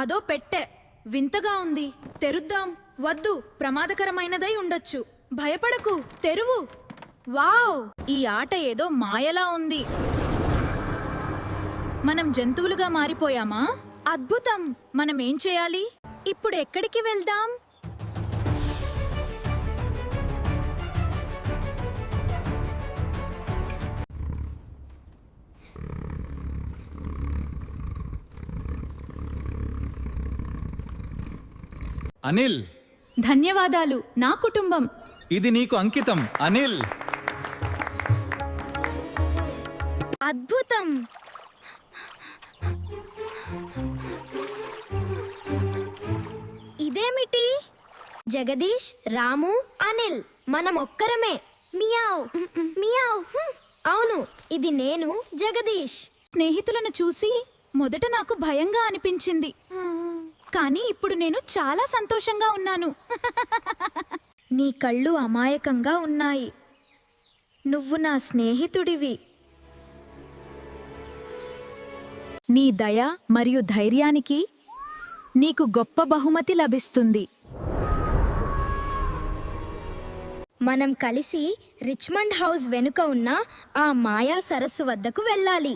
అదో పెట్టె వింతగా ఉంది. తెరుద్దాం. వద్దు, ప్రమాదకరమైనదై ఉండొచ్చు. భయపడకు, తెరువు. వావ్, ఈ ఆట ఏదో మాయలా ఉంది. మనం జంతువులుగా మారిపోయామా? అద్భుతం. మనం ఏం చేయాలి? ఇప్పుడు ఎక్కడికి వెళ్దాం? అనిల్, ధన్యవాదాలు. నా కుటుంబం. ఇది నీకు అంకితం. అనిల్, అద్భుతం. ఇదేమిటి? జగదీష్, రాము, అనిల్ మనం ఒక్కరమే. Meow meow. అవును, ఇది నేను, జగదీష్. స్నేహితులను చూసి మొదట నాకు భయంగా అనిపించింది, కానీ ఇప్పుడు నేను చాలా సంతోషంగా ఉన్నాను. నీ కళ్ళు అమాయకంగా ఉన్నాయి. నువ్వు నా స్నేహితుడివి. నీ దయ మరియు ధైర్యానికి నీకు గొప్ప బహుమతి లభిస్తుంది. మనం కలిసి రిచ్మండ్ హౌస్ వెనుక ఉన్న ఆ మాయా సరస్సు వద్దకు వెళ్ళాలి.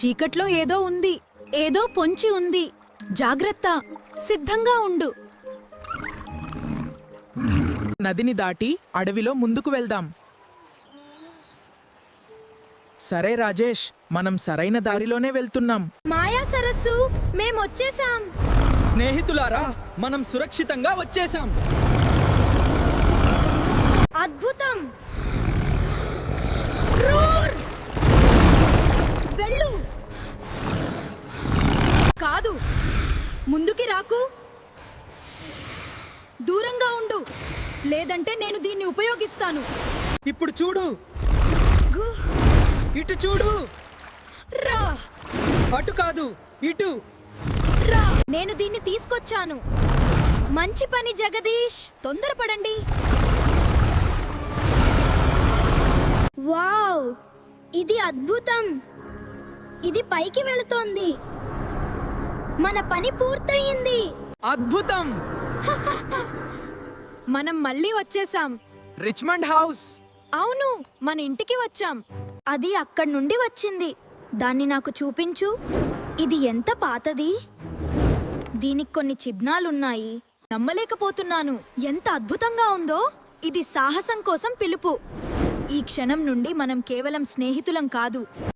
చీకట్లో ఏదో ఉంది, ఏదో పొంచి ఉంది. జాగ్రత్త, సిద్ధంగా ఉండు. నదిని దాటి అడవిలో ముందుకు వెళ్దాం. సరే రాజేష్, మనం సరైన దారిలోనే వెళ్తున్నాం. మాయా సరస్సు, మేమొచ్చేసాం. స్నేహితులారా, మనం సురక్షితంగా వచ్చేసాం. అద్భుతం. రోర్! వెళ్ళు. కాదు, ముందుకి రాకు. దూరంగా ఉండు, లేదంటే నేను దీన్ని ఉపయోగిస్తాను. ఇప్పుడు చూడు, గు, ఇటు చూడు. రా, అటు కాదు, ఇటు. రా. నేను దీన్ని తీసుకొచ్చాను. మంచి పని జగదీష్. తొందరపడండి. వావ్, ఇది అద్భుతం. ఇది పైకి వెళుతోంది. మన పని పూర్తయింది. అద్భుతం. మనం మళ్ళీ వచ్చేసాం. Richmond house. అవును, మన ఇంటికి వచ్చాం. అది అక్కడి నుండి వచ్చింది. దాన్ని నాకు చూపించు. ఇది ఎంత పాతది. దీనికి కొన్ని చిహ్నాలున్నాయి. నమ్మలేకపోతున్నాను. ఎంత అద్భుతంగా ఉందో. ఇది సాహసం కోసం పిలుపు. ఈ క్షణం నుండి మనం కేవలం స్నేహితులం కాదు,